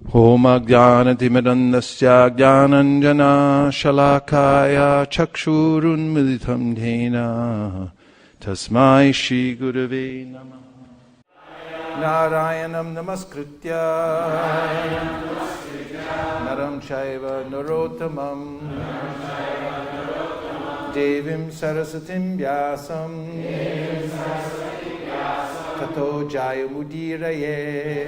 Om Ajnanatimirandasya Jnananjana Shalakaya Chakshurunmilitam Dhena Tasmai Shri Gurave Namah. Narayanam Namaskritya Naram Chaiva Narottamam Devim Sarasatim Vyasam Tato Jayamudiraye.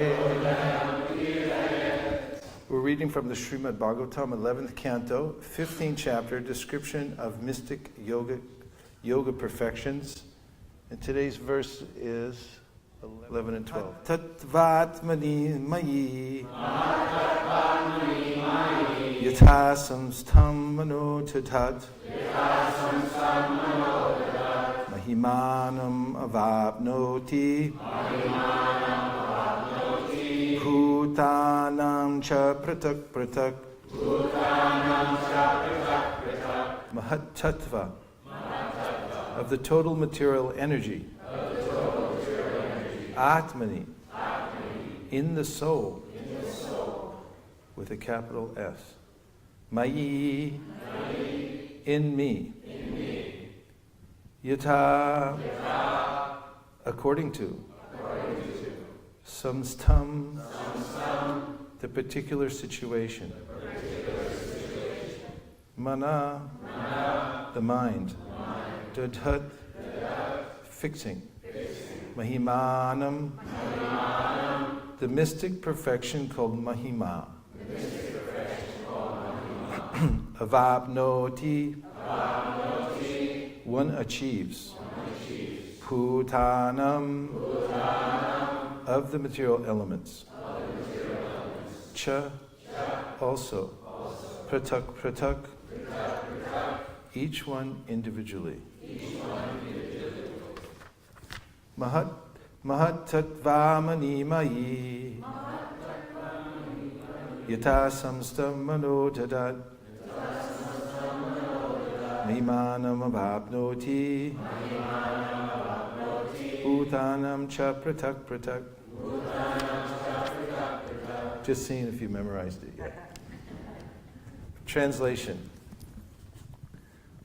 We're reading from the Srimad Bhagavatam, 11th canto, 15th chapter, description of mystic yoga perfections. And today's verse is 11 and 12. Tattvatmani mayi yatha samstham mano tatat mahimanam avapnoti Bhutanam cha pratak pratak Mahatattva of the total material energy Atmani in the soul with a capital S Mayi in me Yatha according to Samstam the particular situation. Mana the mind. Dadhat fixing. Mahimanam the mystic perfection called Mahima. Avapnoti one achieves. Bhutanam of the material elements. Cha also. Pratak pratak each one individually. Mahat tatvamani mayi yata samstam mano tadat mimanam avapnoti Bhutanam cha pratak pratak. Just seeing if you memorized it yet. Translation.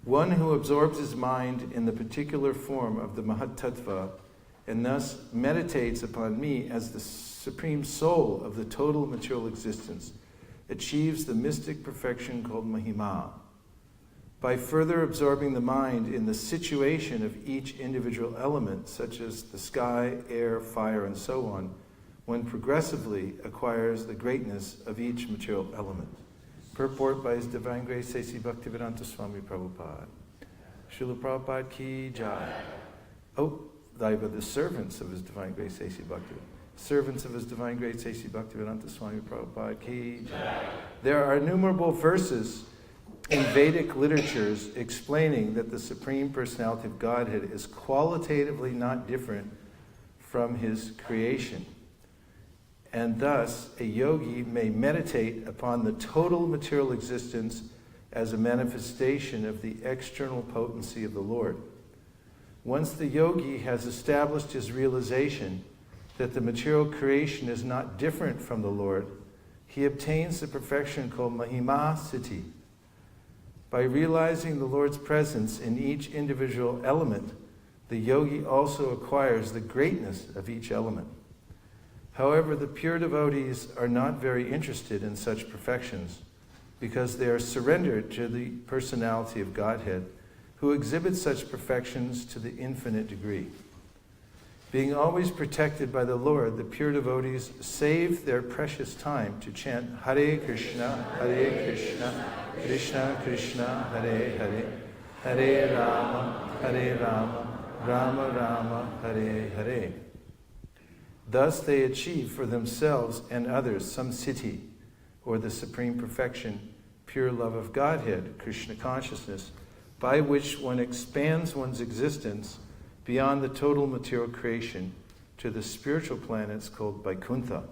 One who absorbs his mind in the particular form of the Mahatattva and thus meditates upon me as the supreme soul of the total material existence achieves the mystic perfection called Mahima. By further absorbing the mind in the situation of each individual element, such as the sky, air, fire, and so on, one progressively acquires the greatness of each material element. Purport by His Divine Grace A.C. Bhaktivedanta Swami Prabhupada. Srila Prabhupada ki jai. Oh, thy but the servants of His Divine Grace A.C. Bhaktivedanta. Servants of His Divine Grace A.C. Bhaktivedanta Swami Prabhupada ki jai. There are innumerable verses in Vedic literatures explaining that the Supreme Personality of Godhead is qualitatively not different from His creation. And thus, a yogi may meditate upon the total material existence as a manifestation of the external potency of the Lord. Once the yogi has established his realization that the material creation is not different from the Lord, he obtains the perfection called Mahima Siddhi. By realizing the Lord's presence in each individual element, the yogi also acquires the greatness of each element. However, the pure devotees are not very interested in such perfections because they are surrendered to the personality of Godhead, who exhibits such perfections to the infinite degree. Being always protected by the Lord, the pure devotees save their precious time to chant Hare Krishna, Krishna Krishna, Hare Hare, Hare Rama, Rama Rama, Hare Hare. Thus they achieve for themselves and others some siddhi, or the supreme perfection, pure love of Godhead, Krishna consciousness, by which one expands one's existence beyond the total material creation to the spiritual planets called Vaikuntha.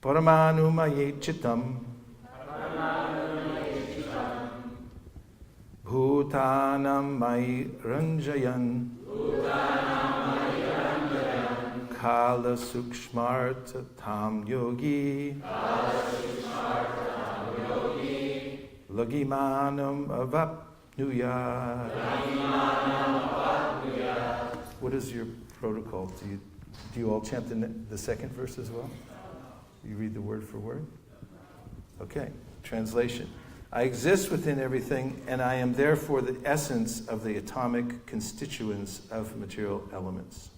Paramanu maye chitam Bhutanam mai ranjayan kala sukshmarta tam yogi lagimanam avapnuyat. What is your protocol? Do you all chant the second verse as well? You read the word for word? Okay, translation. I exist within everything, and I am therefore the essence of the atomic constituents of material elements.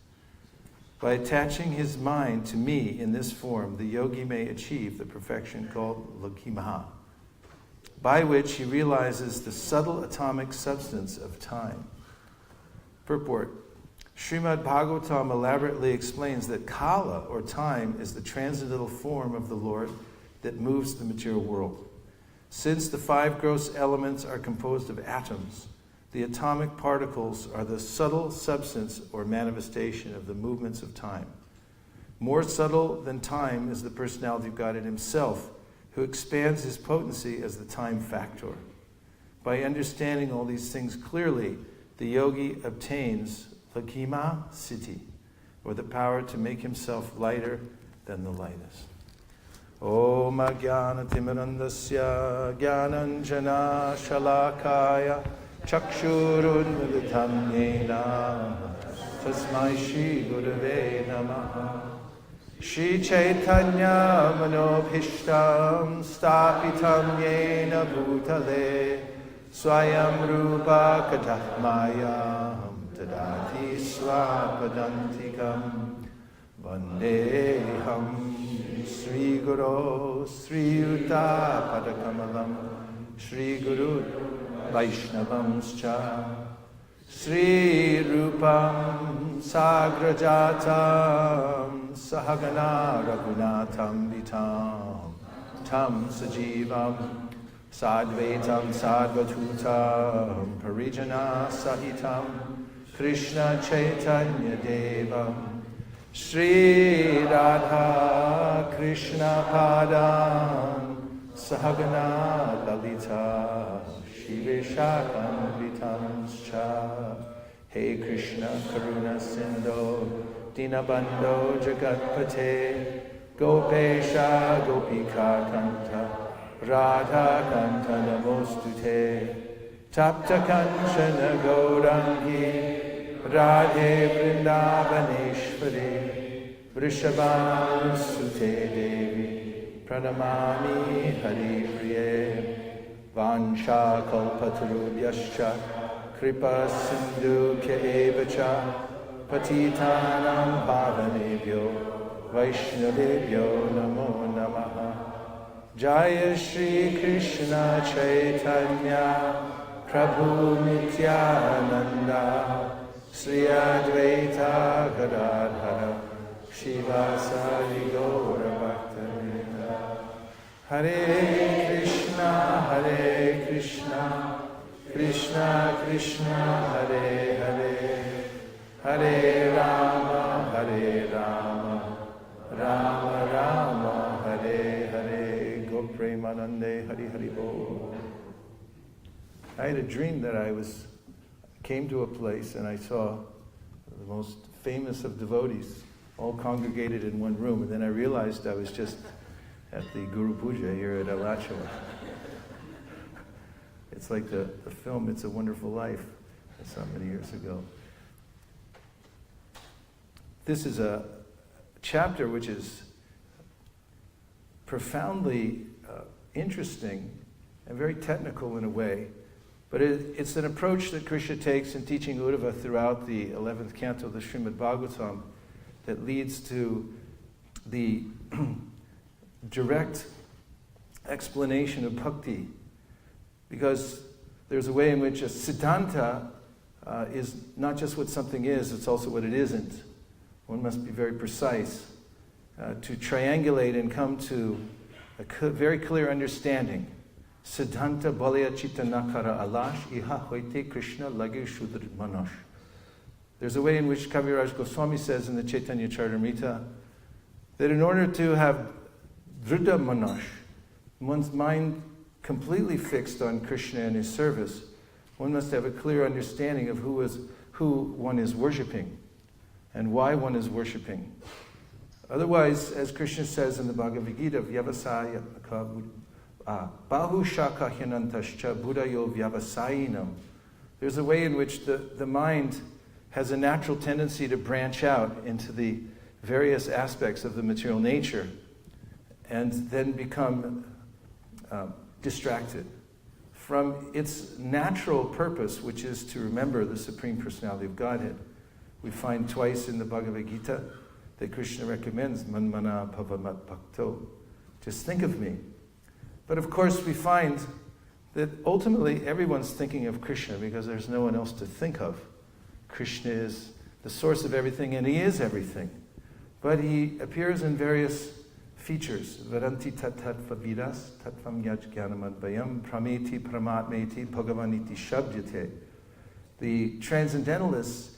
By attaching his mind to me in this form, the yogi may achieve the perfection called Lakimaha, by which he realizes the subtle atomic substance of time. Purport. Srimad Bhagavatam elaborately explains that Kala, or time, is the transcendental form of the Lord that moves the material world. Since the 5 gross elements are composed of atoms, the atomic particles are the subtle substance or manifestation of the movements of time. More subtle than time is the personality of God in himself, who expands his potency as the time factor. By understanding all these things clearly, the yogi obtains Lakima Siddhi, or the power to make himself lighter than the lightest. Om Ajnana Timirandasya Jnananjana Shalakaya Chakshurunmilitam Yena Tasmai Shri Gurave Namaha. Shri Chaitanya Manobhishtam Stapitam Yena Bhutale Swayam Rupa Katahmayam Tadati Swapadantikam Vandeham Sri Guru Sri Yuta Padakamalam Sri Guru Vaishnavamscha Sri Rupam Sagrajatam Sahagana Raghunatham Vitam Tam Sajivam Sadvaitam Sadvatutam Parijana Sahitam Krishna Chaitanya Devam Shri Radha Krishna Padam Sahagana Lalita Shri Vishakam Vitamscha. Hey Krishna Karuna Sindho Dinabandho Jagatpate Gopesha Gopika Kanta Radha Kanta Namostute Tapta Kanchana Gaurangi Radhe Vrindavaneshwari Vrishabham Sute Devi Pranamami Hari Priye Vansha Kalpatarubhyascha Kripa Sindhu Kyevacha Patitanam Pavanebhyo Vaishnavebhyo Namo Namaha. Jaya Shri Krishna Chaitanya Prabhu Nityananda Sri Advaita Gadadhara Shivasari Gaura Bhakta Hare Krishna Krishna Krishna Hare Hare Hare Rama Rama Rama Hare Hare. Go Premanande Hari Hari Bo. I had a dream that I came to a place and I saw the most famous of devotees all congregated in one room, and then I realized I was just at the Guru Puja here at Alachua. It's like the film It's a Wonderful Life, so many years ago. This is a chapter which is profoundly interesting and very technical in a way. But it's an approach that Krishna takes in teaching Uddhava throughout the 11th canto of the Srimad Bhagavatam that leads to the direct explanation of bhakti. Because there's a way in which a siddhanta is not just what something is, it's also what it isn't. One must be very precise to triangulate and come to a very clear understanding. Siddhanta balya chitta nakara alash iha hoite Krishna lage shudra manosh. There's a way in which Kaviraj Goswami says in the Chaitanya Charitamrita that in order to have drudha manosh, one's mind completely fixed on Krishna and his service, one must have a clear understanding of who one is worshipping and why one is worshipping. Otherwise, as Krishna says in the Bhagavad-gita, Vyavasaya Bahu Shaka Hyanantascha Buddhayo Vyavasayinam. There's a way in which the mind has a natural tendency to branch out into the various aspects of the material nature and then become distracted from its natural purpose, which is to remember the Supreme Personality of Godhead. We find twice in the Bhagavad-gita that Krishna recommends Manmana Pavamat Bhakto. Just think of me. But of course we find that ultimately everyone's thinking of Krishna because there's no one else to think of. Krishna is the source of everything and he is everything. But he appears in various features. Varanti tattva vidas tattvam yaj jnanamadvayam prameti pramatmeti bhagavaniti shabdyate. The transcendentalists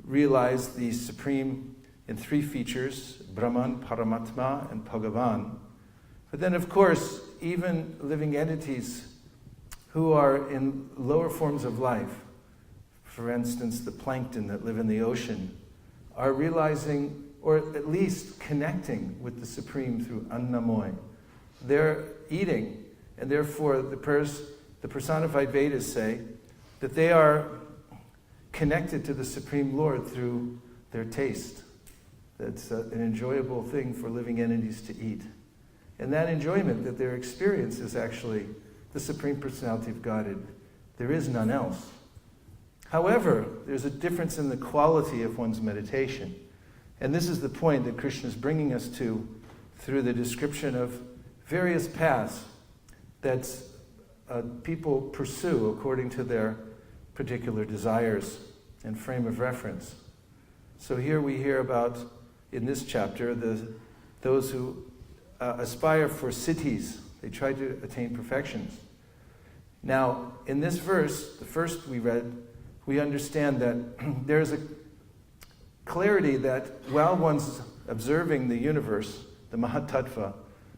realize the Supreme in three features, Brahman, Paramatma, and Bhagavan. But then, of course, even living entities who are in lower forms of life, for instance, the plankton that live in the ocean, are realizing, or at least connecting with the Supreme through Annamoy. They're eating, and therefore the personified Vedas say that they are connected to the Supreme Lord through their taste. That's an enjoyable thing for living entities to eat. And that enjoyment that they experience is actually the Supreme Personality of Godhead. There is none else. However, there's a difference in the quality of one's meditation. And this is the point that Krishna is bringing us to through the description of various paths that people pursue according to their particular desires and frame of reference. So here we hear about, in this chapter, those who aspire for siddhis. They try to attain perfections. Now, in this verse, the first we read, we understand that there's a clarity that while one's observing the universe, the Mahatattva,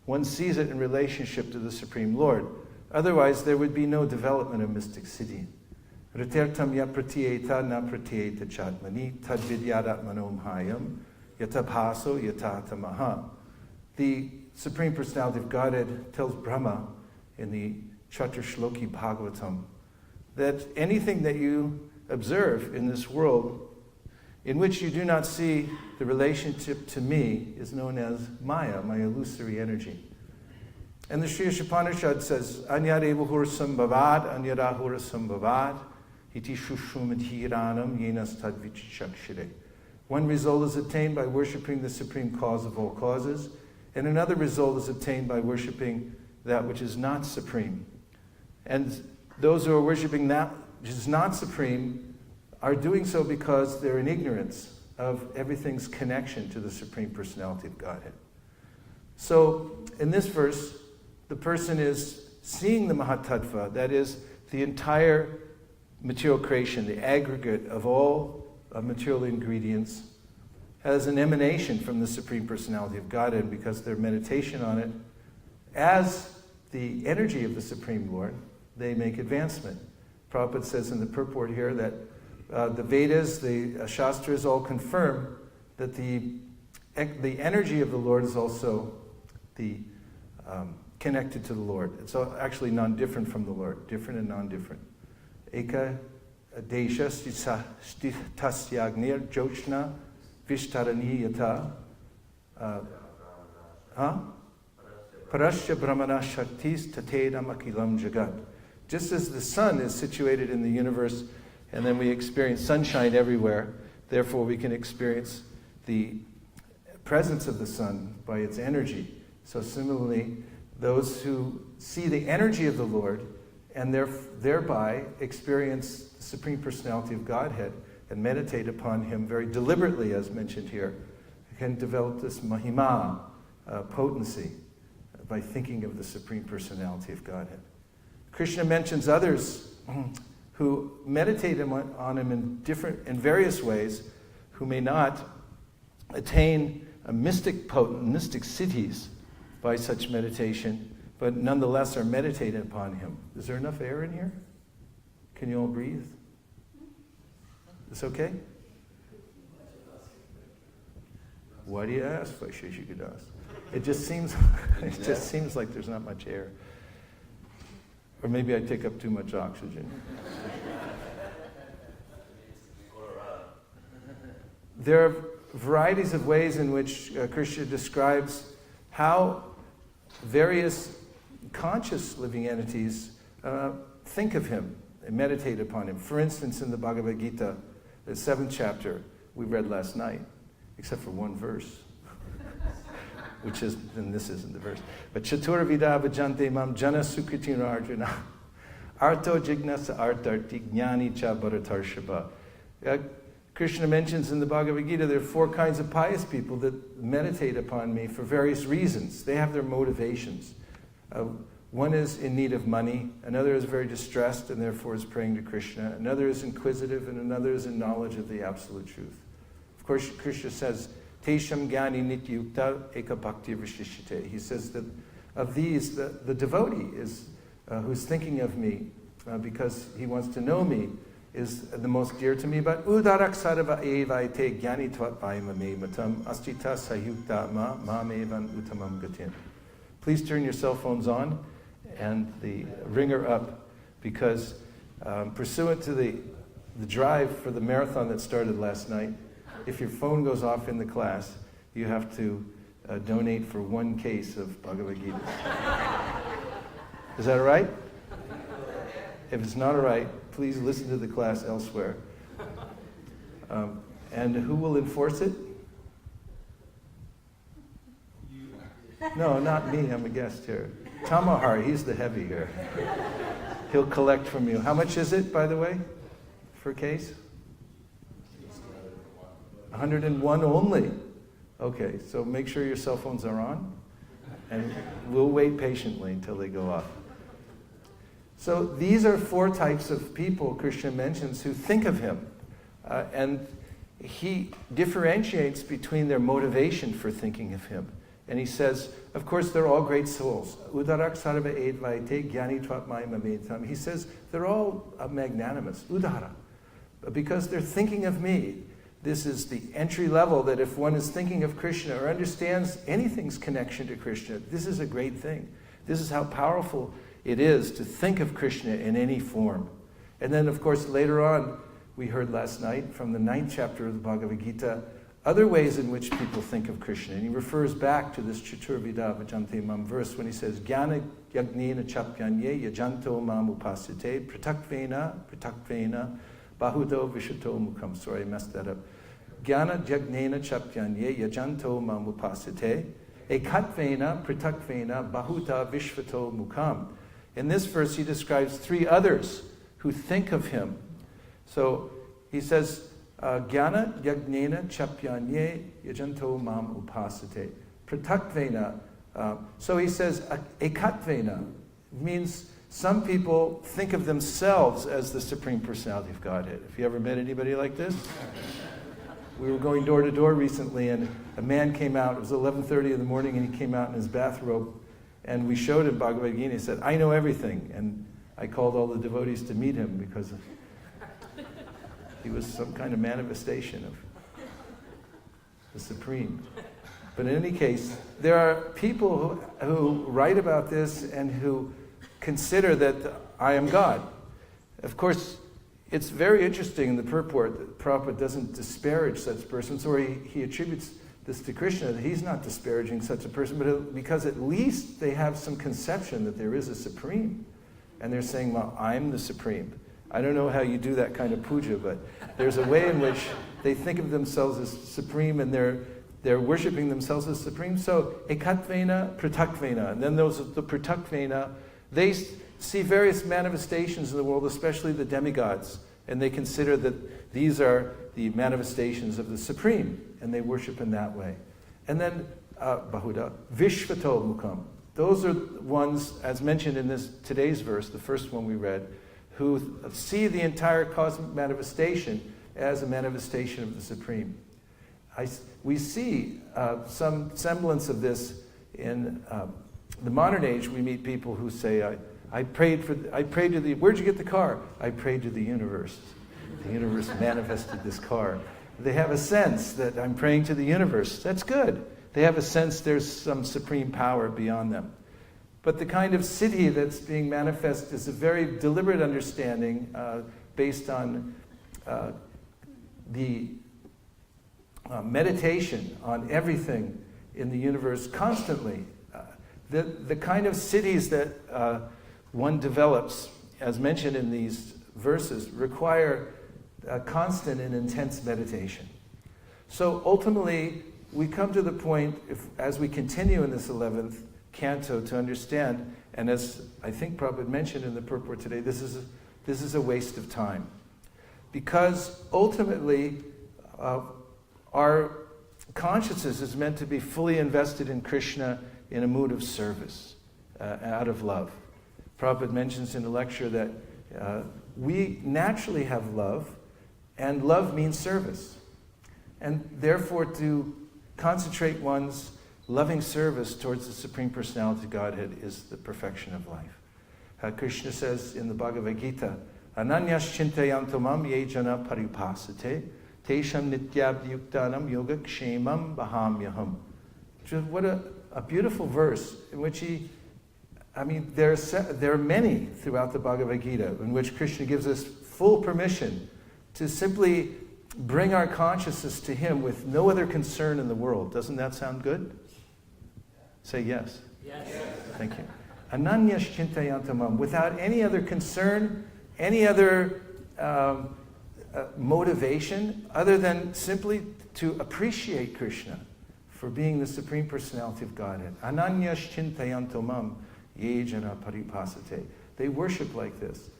one sees it in relationship to the Supreme Lord. Otherwise, there would be no development of mystic siddhi. Ritertam ya pratyeta na pratyeta chatmani tad vidyadatmanom hayam yatabhaso yatatamaha. The Supreme Personality of Godhead tells Brahma in the Chaturshloki Bhagavatam that anything that you observe in this world in which you do not see the relationship to me is known as Maya, my illusory energy. And the Sri Upanishad says, Anyadeva hurasambhavad, anyada hurasambhavad, iti shushrumadhiranam yenas tadvichakshire. One result is obtained by worshipping the supreme cause of all causes, and another result is obtained by worshipping that which is not supreme. And those who are worshipping that which is not supreme are doing so because they're in ignorance of everything's connection to the Supreme Personality of Godhead. So, in this verse, the person is seeing the Mahatattva, that is, the entire material creation, the aggregate of all material ingredients, as an emanation from the Supreme Personality of Godhead, because their meditation on it, as the energy of the Supreme Lord, they make advancement. Prabhupada says in the purport here that the Vedas, the Shastras all confirm that the energy of the Lord is also connected to the Lord. It's actually non-different from the Lord, different and non-different. Eka desha tasyagnir jochna vishtarani yata parasya brahmana shaktis tatedam akilam jagat. Just as the sun is situated in the universe, and then we experience sunshine everywhere, therefore we can experience the presence of the sun by its energy. So similarly, those who see the energy of the Lord and thereby experience the Supreme Personality of Godhead and meditate upon Him very deliberately, as mentioned here, can develop this mahima, potency, by thinking of the Supreme Personality of Godhead. Krishna mentions others who meditate on Him in various ways, who may not attain a mystic siddhis by such meditation, but nonetheless are meditating upon Him. Is there enough air in here? Can you all breathe? Is this okay? Why do you ask, Vaisesika Das? It just seems like there's not much air. Or maybe I take up too much oxygen. There are varieties of ways in which Krishna describes how various conscious living entities think of him and meditate upon him. For instance, in the Bhagavad-gita, the 7th chapter, we read last night, except for one verse, which is, and this isn't the verse, but Chatura Vida Vajante Mam Jana Sukritina Arjuna Arto Jignasa Artarti Jnani Cha Bharatarshaba. Krishna mentions in the Bhagavad-gita there are 4 kinds of pious people that meditate upon me for various reasons. They have their motivations. One is in need of money, another is very distressed and therefore is praying to Krishna, another is inquisitive, and another is in knowledge of the absolute truth. Of course, Krishna says, Tesham Gyani Nityukta Eka Bhakti Vishishite. He says that of these, the devotee is who's thinking of me because he wants to know me, is the most dear to me. But Udarak Sarava Evaite Gyani Tvat Vaimame Matam Astita Sayukta Ma Mevan Utamam Gatin. Please turn your cell phones on and the ringer up, because pursuant to the drive for the marathon that started last night, if your phone goes off in the class, you have to donate for 1 case of Bhagavad-gita. Is that all right? If it's not all right, please listen to the class elsewhere. And who will enforce it? No, not me. I'm a guest here. Tamahar, he's the heavy here. He'll collect from you. How much is it, by the way, for a case? 101 only. Okay, so make sure your cell phones are on, and we'll wait patiently until they go off. So these are 4 types of people Krishna mentions who think of him. And he differentiates between their motivation for thinking of him. And he says, of course, they're all great souls. Udarak sarva edvaite gyani twatmai mametam. He says, they're all magnanimous. Udara. Because they're thinking of me. This is the entry level, that if one is thinking of Krishna or understands anything's connection to Krishna, this is a great thing. This is how powerful it is to think of Krishna in any form. And then, of course, later on, we heard last night from the 9th chapter of the Bhagavad-gita, other ways in which people think of Krishna. And he refers back to this Chaturvida Vajante Mam verse when he says, Jnana Yagnena Chapyanye Yajanto Mam Upasite Pratakvena Bahudo Vishuto Mukham. Sorry, I messed that up. Jnana Yagnena Chapyanye Yajanto Mam Upasite Ekatvena Pratakvena Bahuta Vishvato Mukham. In this verse, he describes 3 others who think of him. So he says, Jnana Yagnena Chapyanye Yajanto Mam Upasate. Pratakvena. So he says, Ekatvena means some people think of themselves as the Supreme Personality of Godhead. Have you ever met anybody like this? We were going door to door recently, and a man came out. It was 11:30 in the morning, and he came out in his bathrobe. And we showed him Bhagavad-gita. He said, I know everything. And I called all the devotees to meet him because he was some kind of manifestation of the Supreme. But in any case, there are people who write about this and who consider that I am God. Of course, it's very interesting in the purport that Prabhupada doesn't disparage such persons, or he attributes this to Krishna, that he's not disparaging such a person, but because at least they have some conception that there is a Supreme. And they're saying, well, I'm the Supreme. I don't know how you do that kind of puja, but there's a way in which they think of themselves as Supreme, and they're worshiping themselves as Supreme. So, Ekatvena, Pratakvena. And then those the Pratakvena, they see various manifestations in the world, especially the demigods, and they consider that these are the manifestations of the Supreme, and they worship in that way. And then, Bahuda, Vishvato Mukham. Those are ones, as mentioned in today's verse, the first one we read, who see the entire cosmic manifestation as a manifestation of the Supreme. We see some semblance of this in the modern age. We meet people who say, I prayed to the, where'd you get the car? I prayed to the universe. The universe manifested this car. They have a sense that I'm praying to the universe. That's good. They have a sense there's some supreme power beyond them. But the kind of siddhi that's being manifest is a very deliberate understanding based on the meditation on everything in the universe constantly. The kind of siddhis that one develops, as mentioned in these verses, require constant and intense meditation. So ultimately, we come to the point, as we continue in this 11th canto, to understand, and as I think Prabhupada mentioned in the purport today, this is a waste of time. Because ultimately, our consciousness is meant to be fully invested in Krishna in a mood of service, out of love. Prabhupada mentions in the lecture that we naturally have love, and love means service. And therefore, to concentrate one's loving service towards the Supreme Personality of Godhead is the perfection of life. Krishna says in the Bhagavad-gita, Ananyas chintayanto mam ye jana paripasate, tesham nityabhyuktanam yoga kshemam bahamyaham. What a beautiful verse in which there are many throughout the Bhagavad-gita in which Krishna gives us full permission to simply bring our consciousness to Him with no other concern in the world. Doesn't that sound good? Say yes. Yes. Thank you. Ananyas chintayantamam, without any other concern, any other motivation, other than simply to appreciate Krishna for being the Supreme Personality of Godhead. Ananyas chintayantamam ye jana paripasate. They worship like this.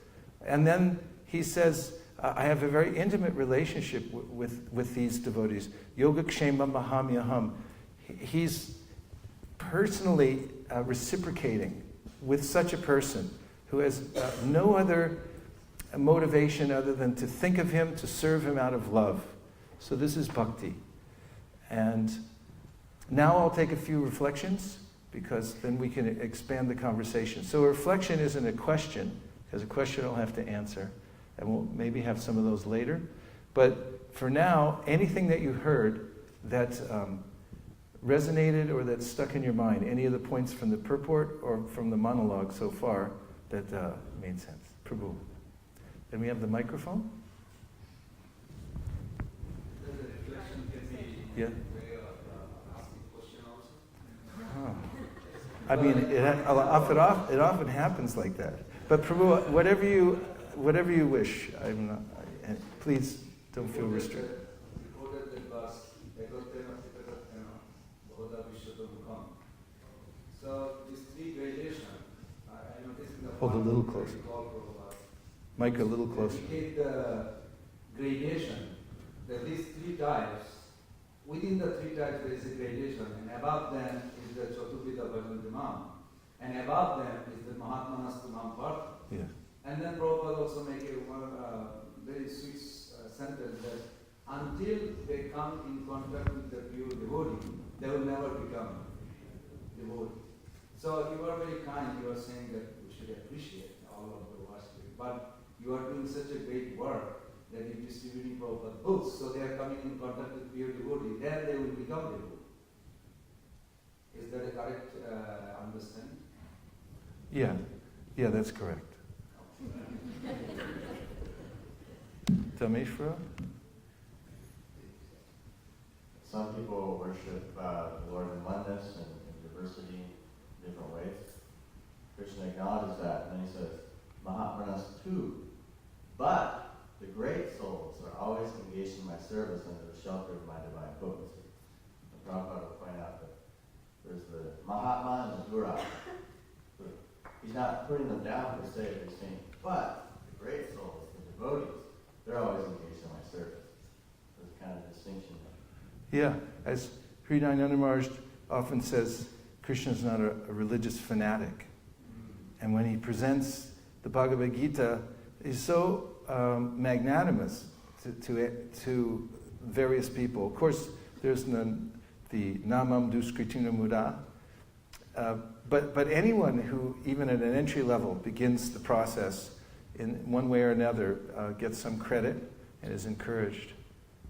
And then he says, I have a very intimate relationship with these devotees. Yoga kshema mahamyaham. He's personally reciprocating with such a person who has no other motivation other than to think of him, to serve him out of love. So this is bhakti. And now I'll take a few reflections, because then we can expand the conversation. So a reflection isn't a question, because a question I'll have to answer. And we'll maybe have some of those later. But for now, anything that you heard that resonated or that stuck in your mind, any of the points from the purport or from the monologue so far that made sense. Prabhu. Then we have the microphone. The reflection can be Yeah. way of asking question also. Oh. I mean, it often happens like that. But Prabhu, whatever you wish. Please don't feel restricted. So these three gradations, I noticed in the Hold a little closer. Mike, a little closer. Indicate the gradation. There are these three types. Within the three types there is a gradation, and above them is the Chatupita Bhajantamam, and above them is the Mahatmanastamam Partha. Yeah. And then Prabhupada also make a very sweet sentence that until they come in contact with the pure devotee, they will never become devotee. So you are very kind, you are saying that we should appreciate all of the worship, but you are doing such a great work that you are distributing Prabhupada books, so they are coming in contact with pure devotee, then they will become devotee. Is that a correct understanding? Yeah, that's correct. Dhameshwara? Some people worship the Lord in oneness and in diversity in different ways. Krishna acknowledges that, and then he says, Mahatmanas too. But the great souls are always engaged in my service under the shelter of my divine potency. And Prabhupada will point out that there's the Mahatma and the Dura. He's not putting them down per se, but he's saying, but the great souls, the devotees, they're always engaged in my service. There's kind of distinction there. Yeah, as Hridayananda Maharaj often says, Krishna is not a religious fanatic. And when he presents the Bhagavad-gita, he's so magnanimous to various people. Of course, there's the Namam Duskritina Muda. But anyone who, even at an entry level, begins the process in one way or another, gets some credit and is encouraged.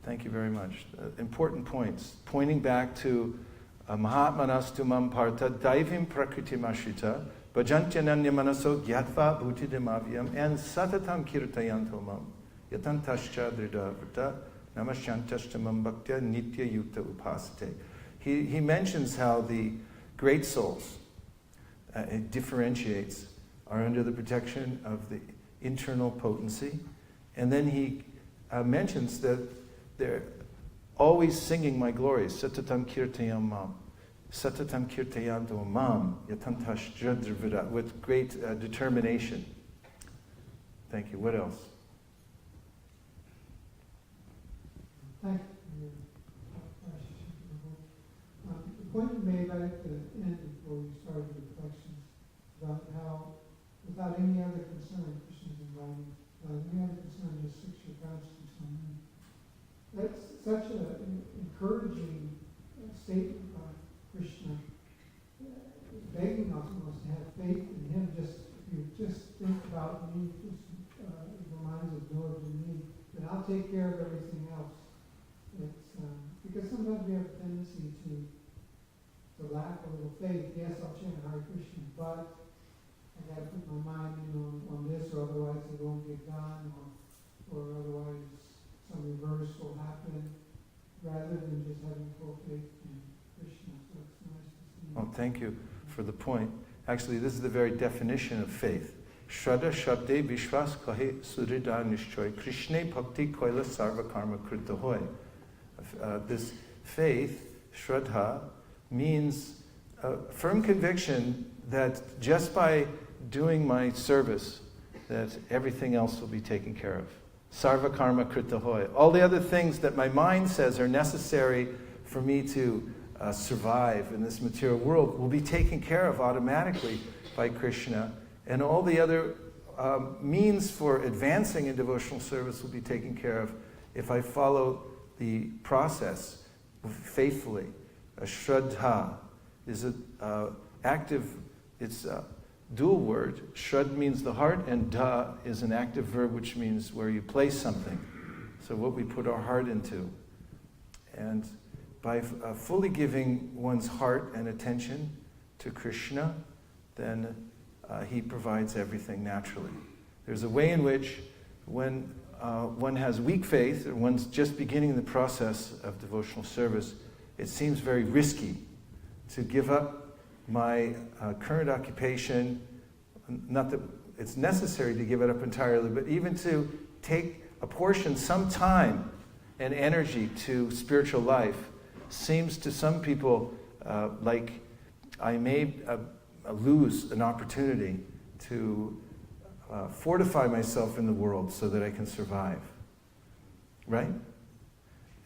Thank you very much. Important points. Pointing back to Mahatmanastu mam partha daivim prakritim ashrita bhajantyananya manaso gyatva bhutidamavyam and satatam kirtayanto mam yatantascha dridavata namasyantascha mam bhaktya nitya yukta upasate. He mentions how the great souls, it differentiates, are under the protection of the internal potency. And then he mentions that they're always singing my glories. Satatam kirtayam mam. Satatam kirtayanto mam. Yatantash jadravida. With great determination. Thank you. What else? Thank you. The point you made right at the end before you started the reflections about how without any other concern, Krishna's inviting, without any other concern, just fix your consciousness on me. That's such an encouraging statement by Krishna, begging us almost to have faith in him. Just if you just think about me, just reminds absorbed in me, then I'll take care of everything else. It's because sometimes we have a tendency to lack a little faith. Yes, I'll chant Hare Krishna, but I got to put my mind on this, or otherwise it won't get done, or otherwise some reverse will happen, rather than just having full faith in Krishna. So it's nice to see. Oh, thank you for the point. Actually, this is the very definition of faith. Shraddha shabde vishwas kahe surida nishchoy Krishne bhakti koila sarva karma krita hoy. This faith, Shraddha, means a firm conviction that just by doing my service, that everything else will be taken care of. Sarva karma krita hoy. All the other things that my mind says are necessary for me to survive in this material world will be taken care of automatically by Krishna, and all the other means for advancing in devotional service will be taken care of if I follow the process faithfully. Shraddha is an active, it's a dual word. Shrad means the heart, and da is an active verb which means where you place something. So what we put our heart into. And by fully giving one's heart and attention to Krishna, then he provides everything naturally. There's a way in which when one has weak faith, or one's just beginning the process of devotional service, it seems very risky to give up my current occupation. Not that it's necessary to give it up entirely, but even to take a portion, some time and energy to spiritual life seems to some people like I may lose an opportunity to fortify myself in the world so that I can survive. Right?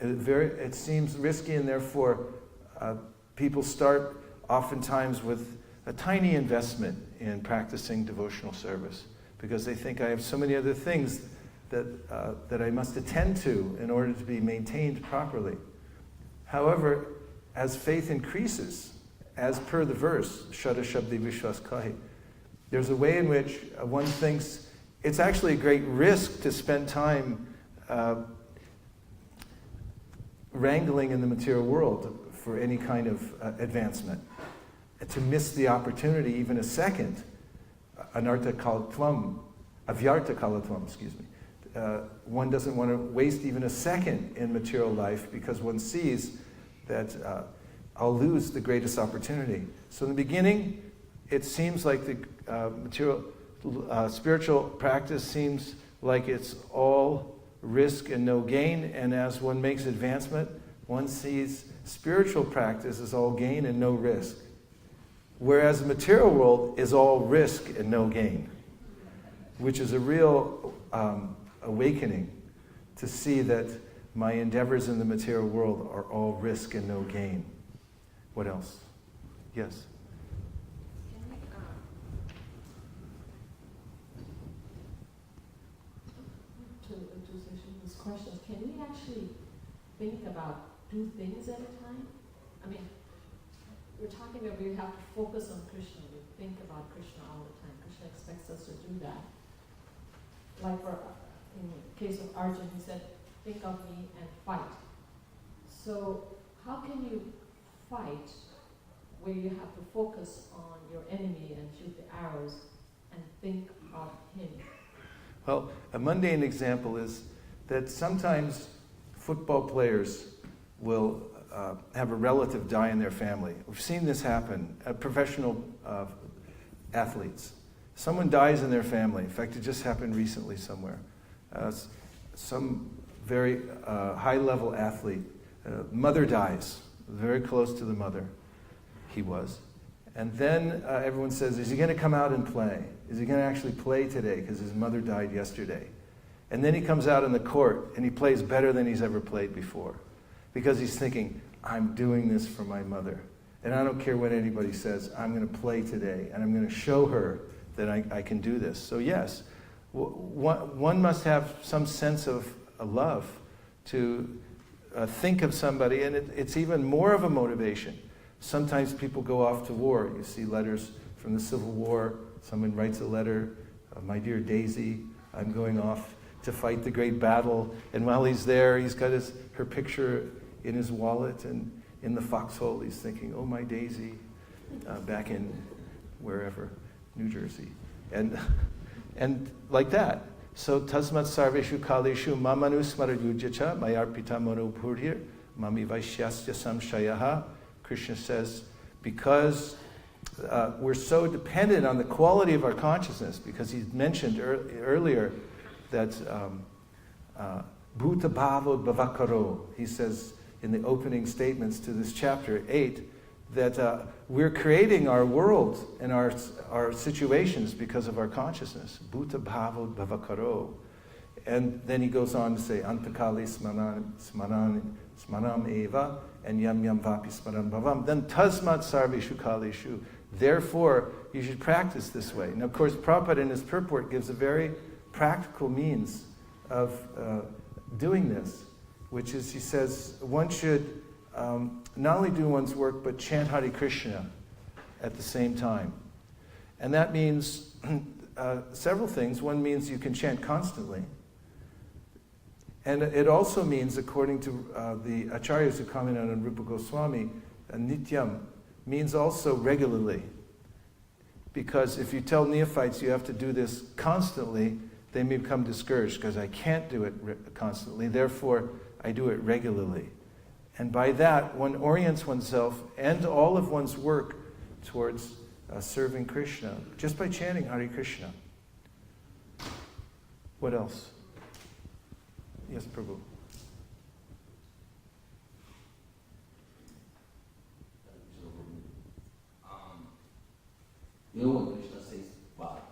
It seems risky, and therefore people start oftentimes with a tiny investment in practicing devotional service because they think I have so many other things that I must attend to in order to be maintained properly. However, as faith increases, as per the verse, Shraddha Shabdi Vishwas Kahi, there's a way in which one thinks it's actually a great risk to spend time wrangling in the material world for any kind of advancement. To miss the opportunity even a second, avyarta kalatvam, one doesn't want to waste even a second in material life because one sees that I'll lose the greatest opportunity. So in the beginning, it seems like the spiritual practice seems like it's all risk and no gain, and as one makes advancement, one sees spiritual practice as all gain and no risk. Whereas the material world is all risk and no gain, which is a real awakening to see that my endeavors in the material world are all risk and no gain. What else? Yes? Questions. Can we actually think about two things at a time? I mean, we're talking about we have to focus on Krishna. We think about Krishna all the time. Krishna expects us to do that. Like in the case of Arjun, he said, think of me and fight. So how can you fight where you have to focus on your enemy and shoot the arrows and think of him? Well, a mundane example is that sometimes football players will have a relative die in their family. We've seen this happen. Professional athletes. Someone dies in their family. In fact, it just happened recently somewhere. Some very high-level athlete. Mother dies, very close to the mother, he was. And then everyone says, is he going to come out and play? Is he going to actually play today because his mother died yesterday? And then he comes out in the court and he plays better than he's ever played before. Because he's thinking, I'm doing this for my mother. And I don't care what anybody says, I'm going to play today. And I'm going to show her that I can do this. So yes, one must have some sense of love to think of somebody. And it's even more of a motivation. Sometimes people go off to war. You see letters from the Civil War. Someone writes a letter, my dear Daisy, I'm going off to fight the great battle. And while he's there, he's got her picture in his wallet, and in the foxhole he's thinking, oh, my Daisy, back in wherever, New Jersey. And like that. So, tasmat sarveshu kaleshu mamanu smaradujyacha mayarpita monopurhir mami vaishyasya samshayaha. Krishna says, because we're so dependent on the quality of our consciousness, because he mentioned earlier that bhuta bhavo bhavakaro, he says in the opening statements to this chapter 8, that we're creating our world and our situations because of our consciousness. Bhuta bhavo bhavakaro. And then he goes on to say, antakali smanam eva, and yam yam vapi smaran bhavam. Then tasmat sarveshu kaleshu. Therefore, you should practice this way. Now, of course, Prabhupada in his purport gives a very practical means of doing this, which is, he says, one should not only do one's work, but chant Hare Krishna at the same time. And that means several things. One means you can chant constantly. And it also means, according to the acharyas who commented on Rupa Goswami, nityam means also regularly. Because if you tell neophytes you have to do this constantly, they may become discouraged, because I can't do it constantly, therefore I do it regularly. And by that, one orients oneself and all of one's work towards serving Krishna, just by chanting Hare Krishna. What else? Yes, Prabhu. You know when Krishna says bad,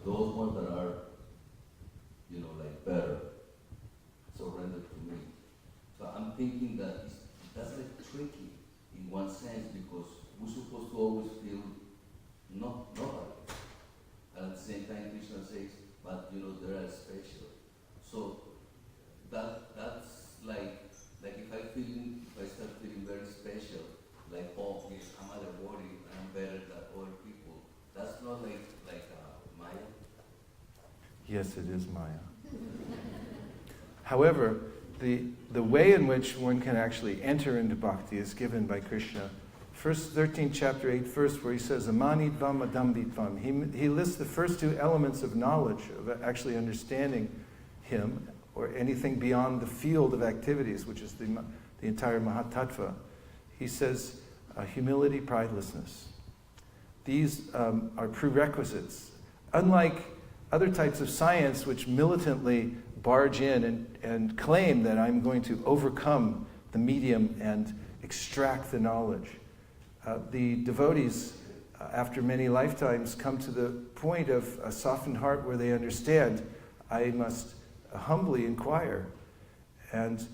those ones that are, like better, surrender to me. So I'm thinking that that's like tricky in one sense, because we're supposed to always feel not right. And at the same time Krishna says, but they are special. So that's like if I start feeling very special, like, oh yes, I'm other worthy and I'm better than other people. That's not like Maya. Yes, it is Maya. However, the way in which one can actually enter into bhakti is given by Krishna. First 13th chapter 8th verse, where he says, Amanidvam adambitvam. He lists the first two elements of knowledge, of actually understanding him, or anything beyond the field of activities, which is the entire Mahatattva. He says, humility, pridelessness. These are prerequisites. Unlike other types of science which militantly barge in and claim that I'm going to overcome the medium and extract the knowledge. The devotees, after many lifetimes, come to the point of a softened heart where they understand, I must humbly inquire. And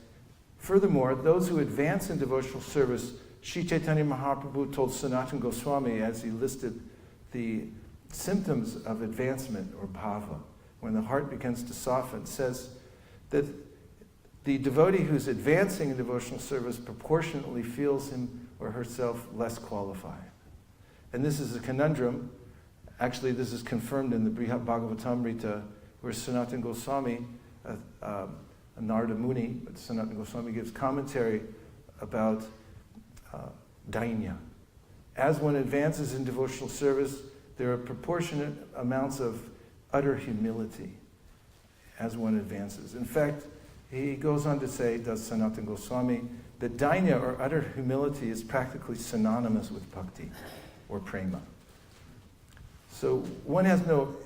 furthermore, those who advance in devotional service, Sri Chaitanya Mahaprabhu told Sanatana Goswami, as he listed the symptoms of advancement or bhava, when the heart begins to soften, says that the devotee who's advancing in devotional service proportionately feels him or herself less qualified. And this is a conundrum. Actually, this is confirmed in the Bhagavatam, where Sanatana Goswami Narada Muni, but Sanatana Goswami gives commentary about dainya. As one advances in devotional service, there are proportionate amounts of utter humility as one advances. In fact, he goes on to say, does Sanatana Goswami, that dainya, or utter humility, is practically synonymous with bhakti, or prema. So one has no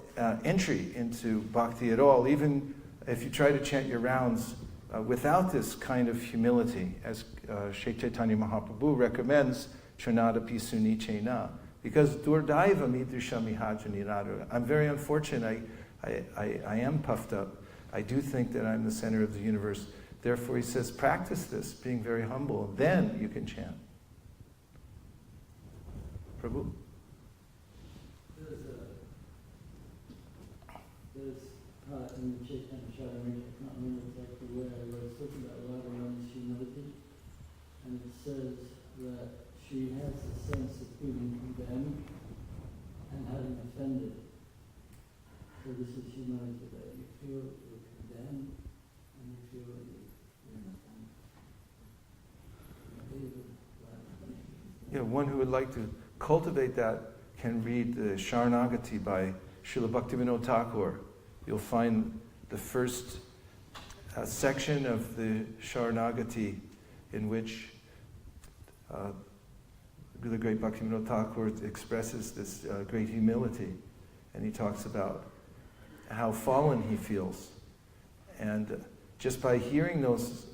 entry into bhakti at all, even if you try to chant your rounds without this kind of humility, as Sri Chaitanya Mahaprabhu recommends, Trinadapi Sunichena, because Durdaiva Midrishami Hajaniradu. I'm very unfortunate. I am puffed up. I do think that I'm the center of the universe. Therefore, he says, practice this, being very humble. Then you can chant. Prabhu? There's part in the Chaitanya Charitamrita, I can't remember exactly where, it's talking about Radharani's humility, and it says that she has a sense of feeling condemned and having offended. So this is humility, that you feel you're condemned and you feel that you're offended. Yeah, one who would like to cultivate that can read the Sharanagati by Srila Bhaktivinoda Thakur. You'll find the first section of the Sharanagati in which the great Bhaktivinoda Thakur expresses this great humility. And he talks about how fallen he feels. And just by hearing those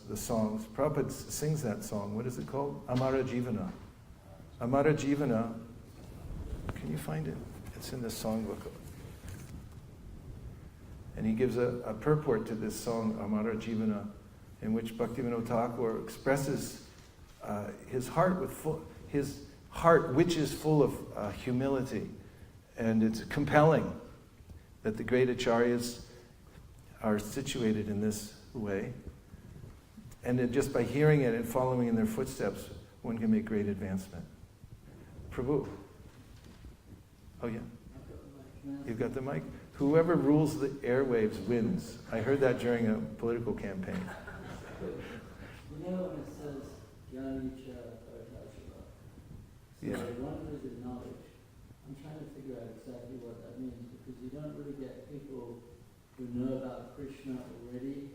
the songs, Prabhupada sings that song. What is it called? Amara Jivana. Amara Jivana. Can you find it? It's in the songbook. And he gives a purport to this song, Amara Jivana, in which Bhaktivinoda Thakur expresses his heart which is full of humility. And it's compelling that the great acharyas are situated in this way. And then just by hearing it and following in their footsteps, one can make great advancement. Prabhu. Oh yeah. You've got the mic? Whoever rules the airwaves wins. I heard that during a political campaign. You know when it says, Yanicha Paratashava, so Yeah. one is in knowledge. I'm trying to figure out exactly what that means, because you don't really get people who know about Krishna already,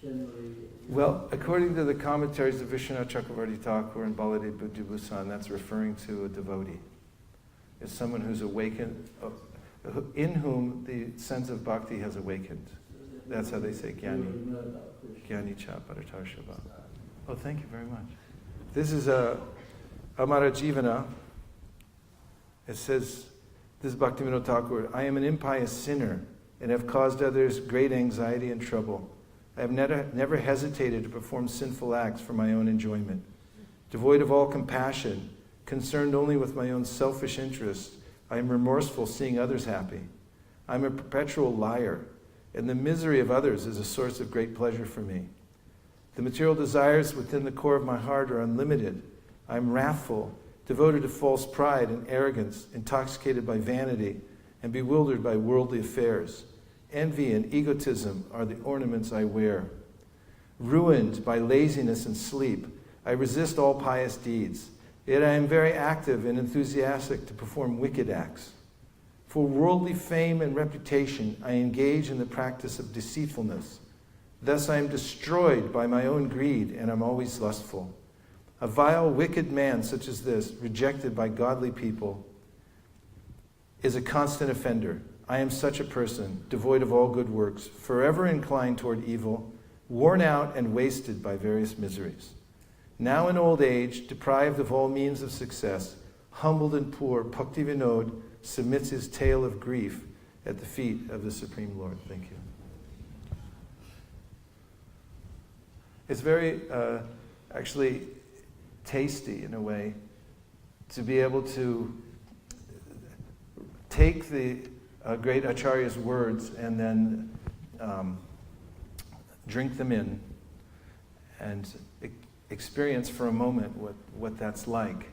generally. Well, according to the commentaries of Vishwanath Chakravarti Thakur and Baladev Buddhibhusan, that's referring to a devotee. It's someone who's awakened, in whom the sense of bhakti has awakened. That's how they say Jnani Cha Paratarshava. Oh, thank you very much. This is Amara Jivana. It says, this is Bhaktivinoda Thakur, I am an impious sinner and have caused others great anxiety and trouble. I have never hesitated to perform sinful acts for my own enjoyment. Devoid of all compassion, concerned only with my own selfish interests, I am remorseful seeing others happy. I am a perpetual liar, and the misery of others is a source of great pleasure for me. The material desires within the core of my heart are unlimited. I am wrathful, devoted to false pride and arrogance, intoxicated by vanity, and bewildered by worldly affairs. Envy and egotism are the ornaments I wear. Ruined by laziness and sleep, I resist all pious deeds. Yet I am very active and enthusiastic to perform wicked acts. For worldly fame and reputation, I engage in the practice of deceitfulness. Thus I am destroyed by my own greed, and am always lustful. A vile, wicked man such as this, rejected by godly people, is a constant offender. I am such a person, devoid of all good works, forever inclined toward evil, worn out and wasted by various miseries. Now in old age, deprived of all means of success, humbled and poor, Bhaktivinoda submits his tale of grief at the feet of the Supreme Lord. Thank you. It's very, actually, tasty in a way to be able to take the great Acharya's words and then drink them in and experience for a moment what that's like.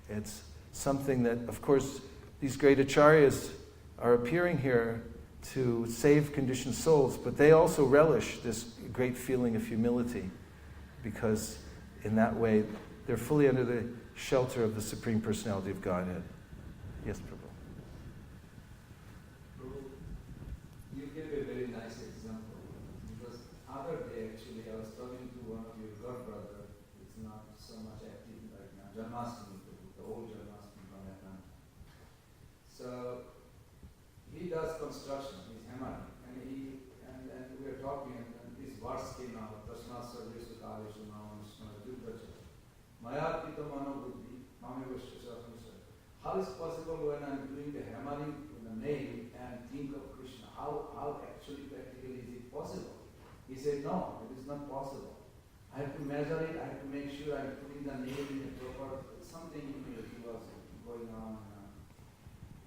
It's something that, of course, these great Acharyas are appearing here to save conditioned souls, but they also relish this great feeling of humility, because in that way they're fully under the shelter of the Supreme Personality of Godhead. Yes, Prabhu. You gave a very nice example, because other day actually I was talking to one of your god brother. It's not so much active right now. Janmashtami, the old Janmashtami from Atlanta. So he does construction. He's hammering, and we were talking, and this verse came out. Tasmat sarveshu kaleshu mamanusmara dudacha mayarpita mano buddhi mamevasya sarveshu. How is possible when I'm doing the hammering with a nail and think of Krishna? How actually practically is it possible? He said, no, it is not possible. I have to measure it, I have to make sure I'm putting the nail in the proper, something he was going on.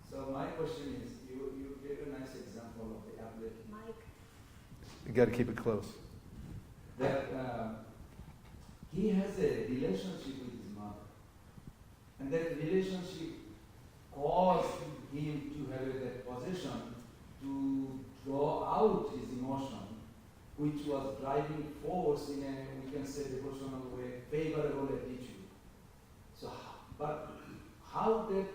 So my question is, you gave a nice example of the athlete. Mike. You got to keep it close. That he has a relationship with his mother. And that relationship caused him to have that position to draw out his emotion, which was driving force in a, we can say, devotional way, favorable attitude. So, but how that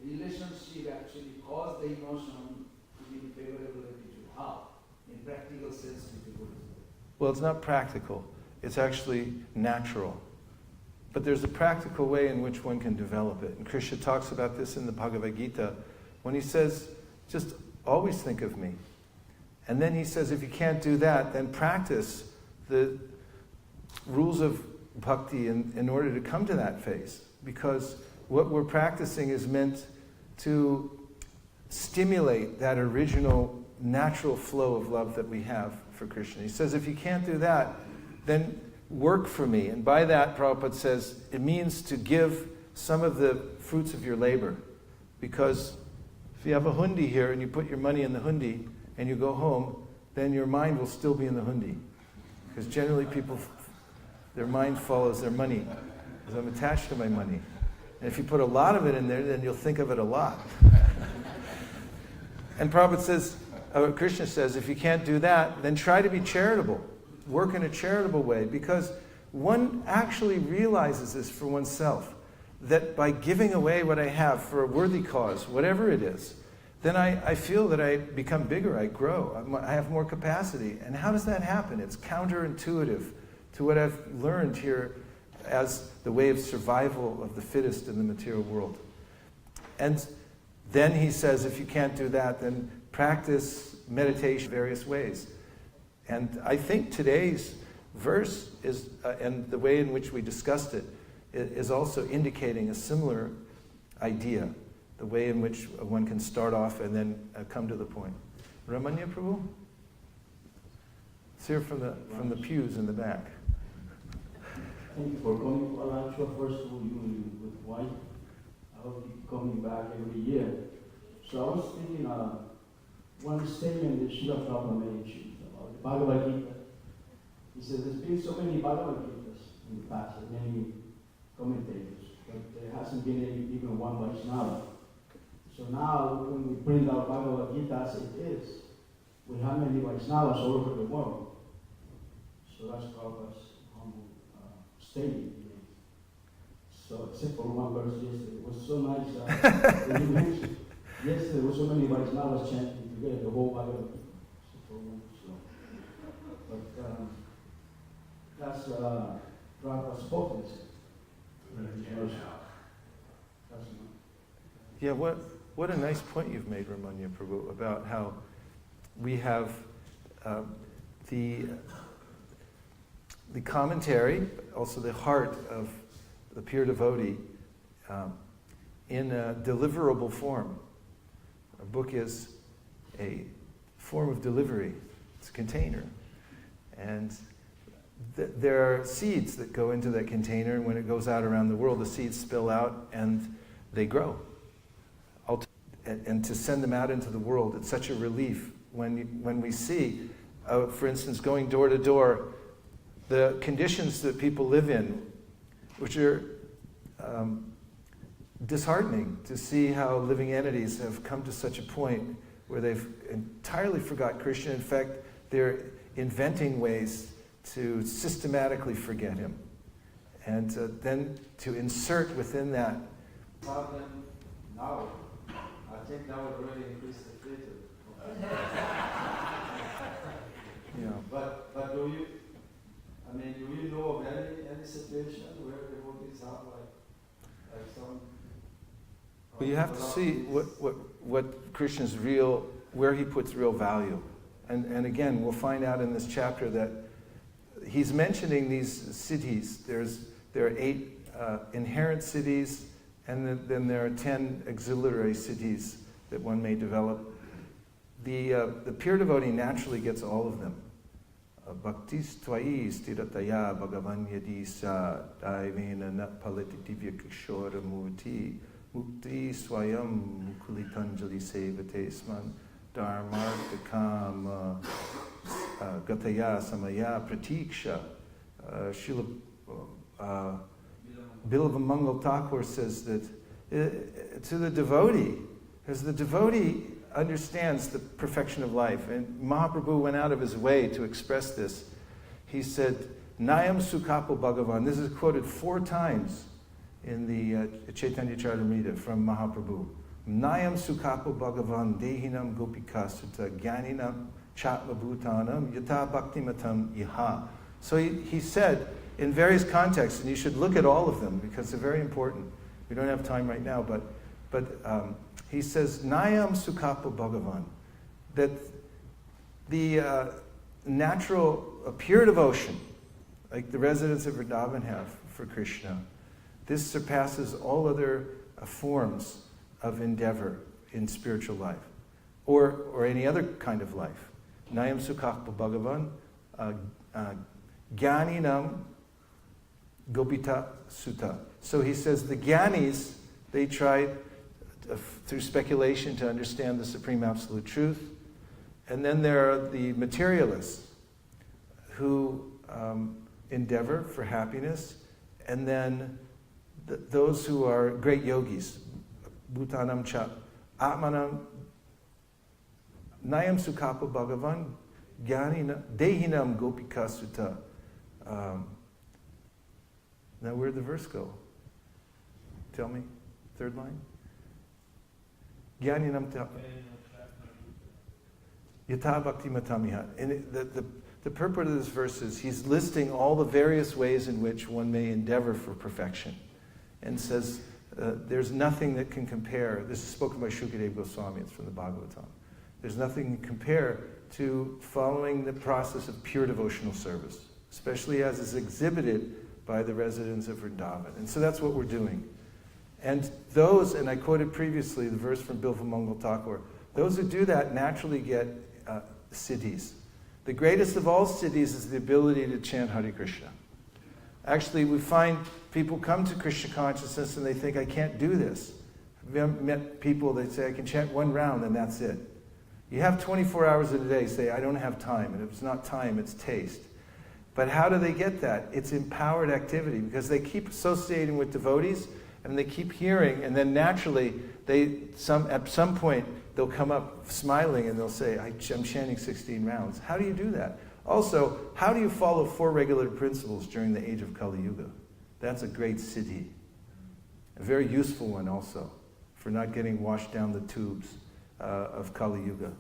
relationship actually caused the emotion to be in favorable attitude? How? In practical sense, difficult. Well, it's not practical. It's actually natural. But there's a practical way in which one can develop it. And Krishna talks about this in the Bhagavad-gita when he says, just always think of me. And then he says, if you can't do that, then practice the rules of bhakti in order to come to that phase. Because what we're practicing is meant to stimulate that original natural flow of love that we have for Krishna. He says, if you can't do that, then work for me. And by that, Prabhupada says, it means to give some of the fruits of your labor. Because if you have a hundi here and you put your money in the hundi and you go home, then your mind will still be in the hundi. Because generally people, their mind follows their money. Because I'm attached to my money. And if you put a lot of it in there, then you'll think of it a lot. And Prabhupada says, Krishna says, if you can't do that, then try to be charitable. Work in a charitable way, because one actually realizes this for oneself, that by giving away what I have for a worthy cause, whatever it is, then I feel that I become bigger, I grow, I have more capacity. And how does that happen? It's counterintuitive to what I've learned here as the way of survival of the fittest in the material world. And then he says, if you can't do that, then practice meditation various ways. And I think today's verse is, and the way in which we discussed it, is also indicating a similar idea, the way in which one can start off and then come to the point. Ramanya Prabhu? Let's hear from the pews in the back. Thank you for coming to Alachua. First of all, you with white. I will be coming back every year. So I was thinking one statement that Srila Prabhupada mentioned about the Bhagavad-gita. He said there's been so many Bhagavad-gitas in the past, and many commentators, but there hasn't been even one Vaishnava. So now, when we bring out Bhagavad-gita as it is, we have many Vaishnavas all over the world. So that's Prabhupada's humble statement. So, except for one verse yesterday, it was so nice that you mentioned. Yesterday, there were so many Vaishnavas chanting together the whole Bhagavad-gita. But that's Prabhupada's potency. Yeah, what a nice point you've made, Ramanya Prabhu, about how we have the commentary, but also the heart of the pure devotee in a deliverable form. A book is a form of delivery. It's a container. And there are seeds that go into that container, and when it goes out around the world, the seeds spill out and they grow. And to send them out into the world, it's such a relief when we see, for instance, going door to door, the conditions that people live in, which are disheartening to see how living entities have come to such a point where they've entirely forgot Krishna. In fact, they're inventing ways to systematically forget him. And then to insert within that. Problem now, I think that would really increase the freedom. But do you know of any situation where devotees have like some? Well, you have to see what Krishna's real, where he puts real value. And again, we'll find out in this chapter that he's mentioning these cities. There are 8 inherent cities, and then there are 10 auxiliary cities that one may develop. The pure devotee naturally gets all of them. Bhaktis tvai stirataya bhagavan yadisa daivena nat paliti divya kishora murti mukti swayam mukulitanjali sevate sman dharmartakam gataya samaya pratiksha. Srila Bilava Mangal Thakur says that to the devotee, as the devotee understands the perfection of life, and Mahaprabhu went out of his way to express this. He said, Nayam Sukapo Bhagavan. This is quoted 4 times in the Chaitanya Charitamrita from Mahaprabhu. Nayam Sukapo Bhagavan Dehinam Gopikasuta Gyaninam Chatma Bhutanam Yata Bhaktimatam Iha. So he said in various contexts, and you should look at all of them because they're very important. We don't have time right now, but he says, Nayam Sukapo Bhagavan, that the natural, pure devotion, like the residents of Vrindavan have for Krishna, this surpasses all other forms of endeavor in spiritual life, or any other kind of life. Nayam Sukapo Bhagavan, Gyaninam Gopita Sutta. So he says the Gyanis, they try through speculation to understand the Supreme Absolute Truth. And then there are the materialists who endeavor for happiness. And then those who are great yogis, Bhutanam Cha, Atmanam, Nayam Sukapo Bhagavan, Gyanina, Dehinam Gopika Sutta. Now where'd the verse go? Tell me, 3rd line. Gyaninam Yata Bhakti Matamiha. And the purport of this verse is he's listing all the various ways in which one may endeavor for perfection. And says there's nothing that can compare. This is spoken by Shukadeva Goswami, it's from the Bhagavatam. There's nothing to compare to following the process of pure devotional service, especially as is exhibited by the residents of Vrindavan. And so that's what we're doing. And those, and I quoted previously the verse from Bilva Mangal Thakur, those who do that naturally get siddhis. The greatest of all siddhis is the ability to chant Hare Krishna. Actually, we find people come to Krishna consciousness and they think, I can't do this. I've met people that say, I can chant 1 round and that's it. You have 24 hours in a day, say, I don't have time. And if it's not time, it's taste. But how do they get that? It's empowered activity because they keep associating with devotees and they keep hearing, and then naturally, at some point, they'll come up smiling and they'll say, I'm chanting 16 rounds. How do you do that? Also, how do you follow 4 regular principles during the age of Kali Yuga? That's a great siddhi. A very useful one also, for not getting washed down the tubes of Kali Yuga.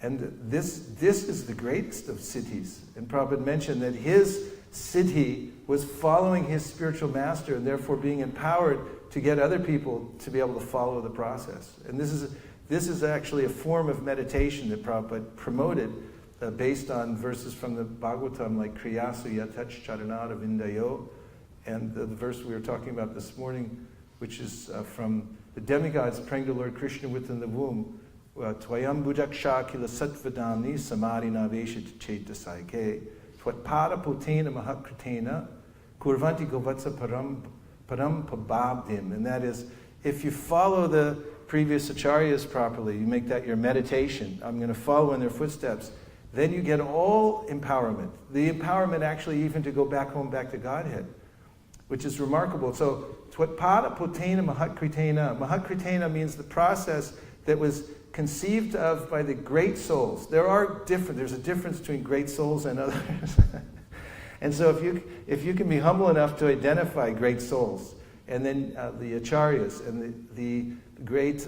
And this is the greatest of siddhis. And Prabhupada mentioned that his siddhi was following his spiritual master and therefore being empowered to get other people to be able to follow the process. And this is actually a form of meditation that Prabhupada promoted based on verses from the Bhagavatam like Kriyasu Yatach Charanada Vindayo, and the verse we were talking about this morning, which is from the demigods praying to Lord Krishna within the womb. Tvayam bujaksha kila satvadamni samadhina veshit chetasaike tvatpada potena mahakritena kurvanti govatsa param pababdim. And that is, if you follow the previous acharyas properly, you make that your meditation, I'm going to follow in their footsteps, then you get all empowerment. The empowerment actually even to go back home, back to Godhead, which is remarkable. So, tvatpada potena mahakritena. Mahakritena means the process that was conceived of by the great souls. There's a difference between great souls and others. And so if you can be humble enough to identify great souls, and then the acharyas and the great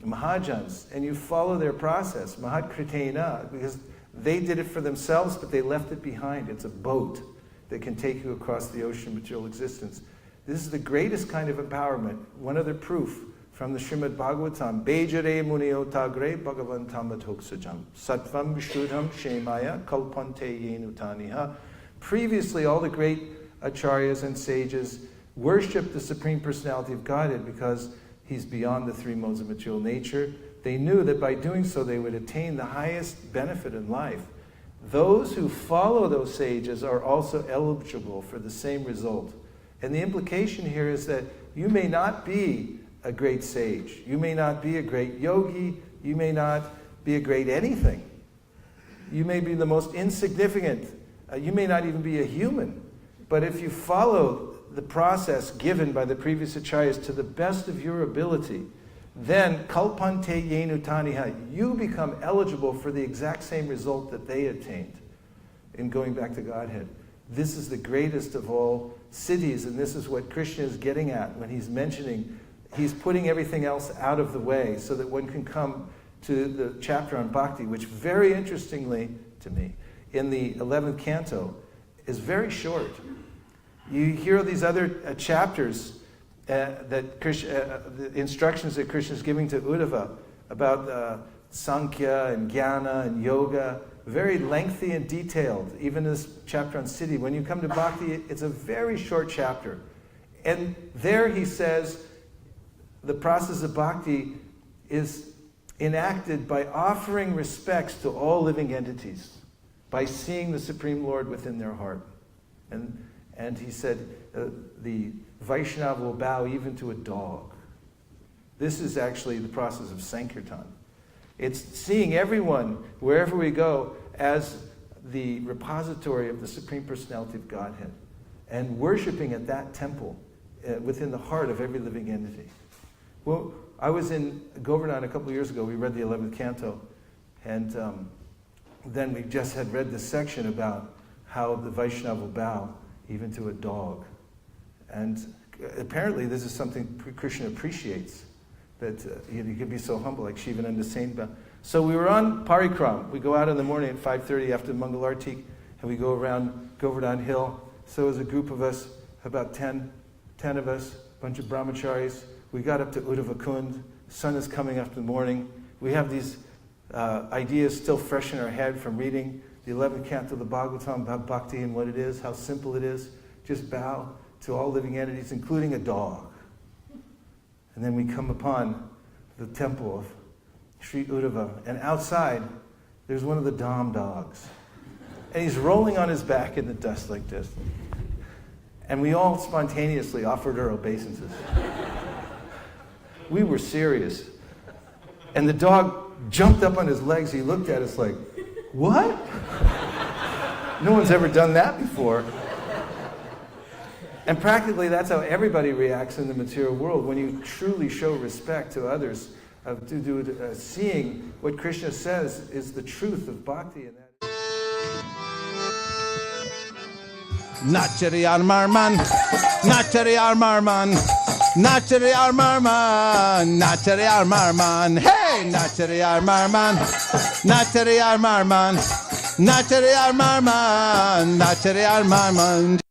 mahajans, and you follow their process, mahatkritena, because they did it for themselves, but they left it behind. It's a boat that can take you across the ocean of material existence. This is the greatest kind of empowerment. One other proof from the Srimad Bhagavatam, Bejare munio tagre bhagavantam adhoksajam, sattvam vishuddham shemaya kalpante yenutaniha. Previously, all the great acharyas and sages worshipped the Supreme Personality of Godhead because he's beyond the three modes of material nature. They knew that by doing so they would attain the highest benefit in life. Those who follow those sages are also eligible for the same result. And the implication here is that you may not be a great sage, you may not be a great yogi, you may not be a great anything. You may be the most insignificant, you may not even be a human. But if you follow the process given by the previous acharyas to the best of your ability, then kalpante yenutaniha, you become eligible for the exact same result that they attained in going back to Godhead. This is the greatest of all siddhis, and this is what Krishna is getting at when he's mentioning, he's putting everything else out of the way so that one can come to the chapter on bhakti, which very interestingly to me, in the 11th canto, is very short. You hear these other chapters that Krishna, the instructions that Krishna is giving to Uddhava about Sankhya and Jnana and Yoga, very lengthy and detailed, even this chapter on Siddhi. When you come to Bhakti, it's a very short chapter. And there he says the process of Bhakti is enacted by offering respects to all living entities, by seeing the Supreme Lord within their heart. And he said the Vaishnava will bow even to a dog. This is actually the process of Sankirtan. It's seeing everyone, wherever we go, as the repository of the Supreme Personality of Godhead, and worshiping at that temple within the heart of every living entity. Well, I was in Govardhan a couple of years ago. We read the 11th canto, and then we just had read this section about how the Vaishnava will bow even to a dog. And apparently this is something Krishna appreciates, that you can be so humble, like Shivananda Sainba. So we were on Parikram. We go out in the morning at 5:30 after Mangalarti, and we go around Govardhan Hill. So it was a group of us, about 10 of us, a bunch of brahmacharis. We got up to Uddhava Kund. Sun is coming up in the morning. We have these ideas still fresh in our head from reading the 11th canto of the Bhagavatam about bhakti and what it is, how simple it is. Just bow to all living entities, including a dog. And then we come upon the temple of Sri Uddhava. And outside, there's one of the Dham dogs. And he's rolling on his back in the dust like this. And we all spontaneously offered our obeisances. We were serious. And the dog jumped up on his legs. He looked at us like, what? No one's ever done that before. And practically that's how everybody reacts in the material world when you truly show respect to others, seeing what Krishna says is the truth of bhakti. And that Nachari Armarman, Nachari Armarman, Nachari Armarman, Nachari Armarman, hey, Nachari Armarman, Nachari Armarman, Nachari Armarman, Nachari Armarman.